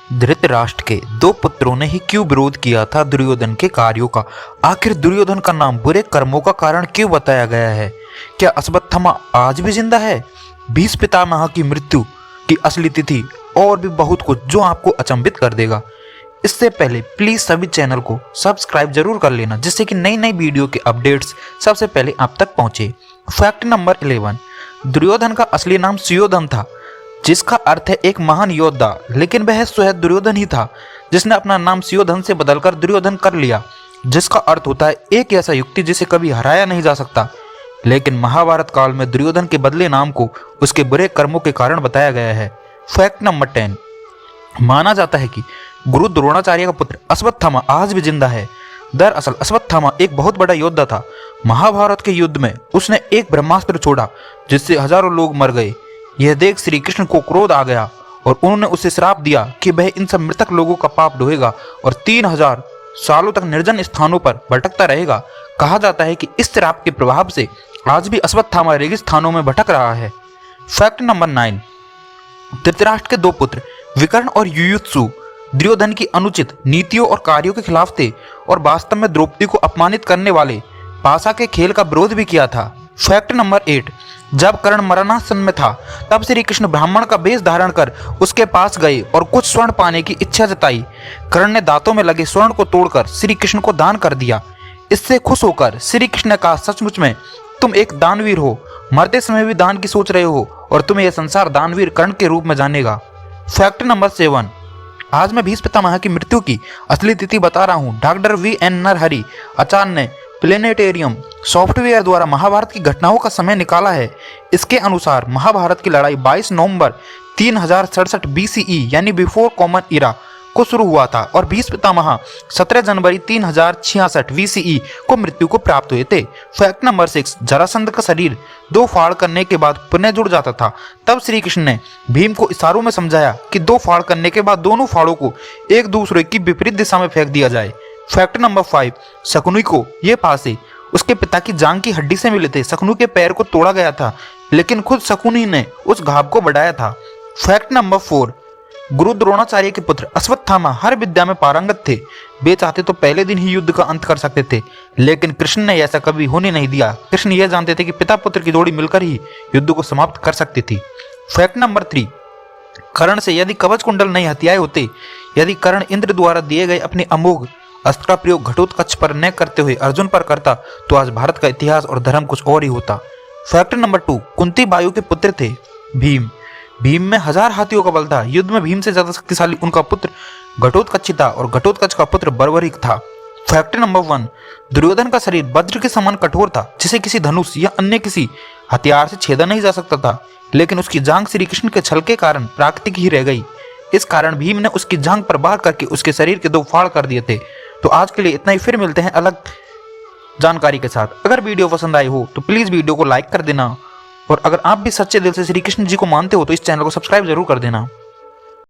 धृतराष्ट्र के दो पुत्रों ने ही क्यों विरोध किया था दुर्योधन के कार्यों का? आखिर दुर्योधन का नाम बुरे कर्मों का कारण क्यों बताया गया है? क्या अश्वत्थामा आज भी जिंदा है? भीष्म पितामह की मृत्यु की असली तिथि और भी बहुत कुछ जो आपको अचंभित कर देगा। इससे पहले प्लीज सभी चैनल को सब्सक्राइब जरूर कर लेना, जिससे कि नई नई वीडियो के अपडेट्स सबसे पहले आप तक पहुंचे। फैक्ट नंबर 11, दुर्योधन का असली नाम सुयोधन था, जिसका अर्थ है एक महान योद्धा। लेकिन वह स्वयं दुर्योधन ही था जिसने अपना नाम सुयोधन से बदलकर दुर्योधन कर लिया, जिसका अर्थ होता है एक ऐसा युक्ति जिसे कभी हराया नहीं जा सकता। लेकिन महाभारत काल में दुर्योधन के बदले नाम को उसके बुरे कर्मों के कारण बताया गया है। फैक्ट नंबर 10, माना जाता है कि गुरु द्रोणाचार्य का पुत्र अश्वत्थामा आज भी जिंदा है। दरअसल अश्वत्थामा एक बहुत बड़ा योद्धा था। महाभारत के युद्ध में उसने एक ब्रह्मास्त्र छोड़ा जिससे हजारों लोग मर गए। यह देख श्री कृष्ण को क्रोध आ गया और उन्होंने उसे श्राप दिया कि वह इन सब मृतक लोगों का पाप ढोएगा और 3000 सालों तक निर्जन स्थानों पर भटकता रहेगा। कहा जाता है कि इस श्राप के प्रभाव से आज भी अश्वत्थामा रेगिस्तानों में भटक रहा है। फैक्ट नंबर 9, धृतराष्ट्र के दो पुत्र विकर्ण और युयुत्सु दुर्योधन की अनुचित नीतियों और कार्यों के खिलाफ थे और वास्तव में द्रौपदी को अपमानित करने वाले पासा के खेल का विरोध भी किया था। फैक्ट नंबर 8, जब कर्ण मरणासन में था तब श्री कृष्ण ब्राह्मण का वेश धारण कर उसके पास गए और कुछ स्वर्ण पाने की इच्छा जताई। कर्ण ने दांतों में लगे स्वर्ण को तोड़कर श्री कृष्ण को दान कर दिया। इससे खुश होकर श्री कृष्ण ने कहा, सचमुच में तुम एक दानवीर हो, मरते समय भी दान की सोच रहे हो और तुम्हें यह संसार दानवीर कर्ण के रूप में जानेगा। फैक्ट नंबर 7, आज मैं भीष्म पितामह की मृत्यु की असली तिथि बता रहा हूँ। Doctor VN. नरहरि आचार्य ने प्लेनेटेरियम सॉफ्टवेयर द्वारा महाभारत की घटनाओं का समय निकाला है। इसके अनुसार महाभारत की लड़ाई 22 नवंबर 3067 BCE यानी बिफोर कॉमन इरा को शुरू हुआ था और भीष्म पितामह 17 जनवरी 3066 BCE को मृत्यु को प्राप्त हुए थे। फैक्ट नंबर 6, जरासंध का शरीर 2 फाड़ करने के बाद पुनः जुड़ जाता था। तब श्री कृष्ण ने भीम को इशारों में समझाया कि 2 फाड़ करने के बाद दोनों फाड़ों को एक दूसरे की विपरीत दिशा में फेंक दिया जाए। फैक्ट नंबर 5, शकुनी को ये पासे उसके पिता की जांग की हड्डी से मिले थे। शकुनी के पैर को तोड़ा गया था, लेकिन खुद शकुनी ने उस घाव को बढ़ाया था। फैक्ट नंबर 4, गुरु द्रोणाचार्य के पुत्र अश्वत्थामा हर विद्या में पारंगत थे। वे चाहते तो पहले दिन ही युद्ध का अंत कर सकते थे, लेकिन कृष्ण ने ऐसा कभी होने नहीं दिया। कृष्ण यह जानते थे कि पिता पुत्र की जोड़ी मिलकर ही युद्ध को समाप्त कर सकती थी। फैक्ट नंबर 3, कर्ण से यदि कवच कुंडल नहीं हथियाए होते, यदि कर्ण इंद्र द्वारा दिए गए अपने अमोघ अस्त्र का प्रयोग घटोत्कच पर न करते हुए अर्जुन पर करता, तो आज भारत का इतिहास और धर्म कुछ और ही होता। फैक्ट नंबर 2, कुंती बायु के पुत्र थे भीम। भीम में 1000 हाथियों का बल था। युद्ध में भीम से ज्यादा शक्तिशाली उनका पुत्र घटोत्कच था और घटोत्कच का पुत्र बर्बरीक था। फैक्ट नंबर 1, दुर्योधन का शरीर वज्र के समान कठोर था, जिसे किसी धनुष या अन्य किसी हथियार से छेदा नहीं जा सकता था। लेकिन उसकी जांग श्री कृष्ण के छल के कारण प्राकृतिक ही रह गई। इस कारण भीम ने उसकी जांग पर वार करके उसके शरीर के 2 फाड़ कर दिए थे। तो आज के लिए इतना ही, फिर मिलते हैं अलग जानकारी के साथ। अगर वीडियो पसंद आई हो तो प्लीज वीडियो को लाइक कर देना और अगर आप भी सच्चे दिल से श्री कृष्ण जी को मानते हो तो इस चैनल को सब्सक्राइब जरूर कर देना।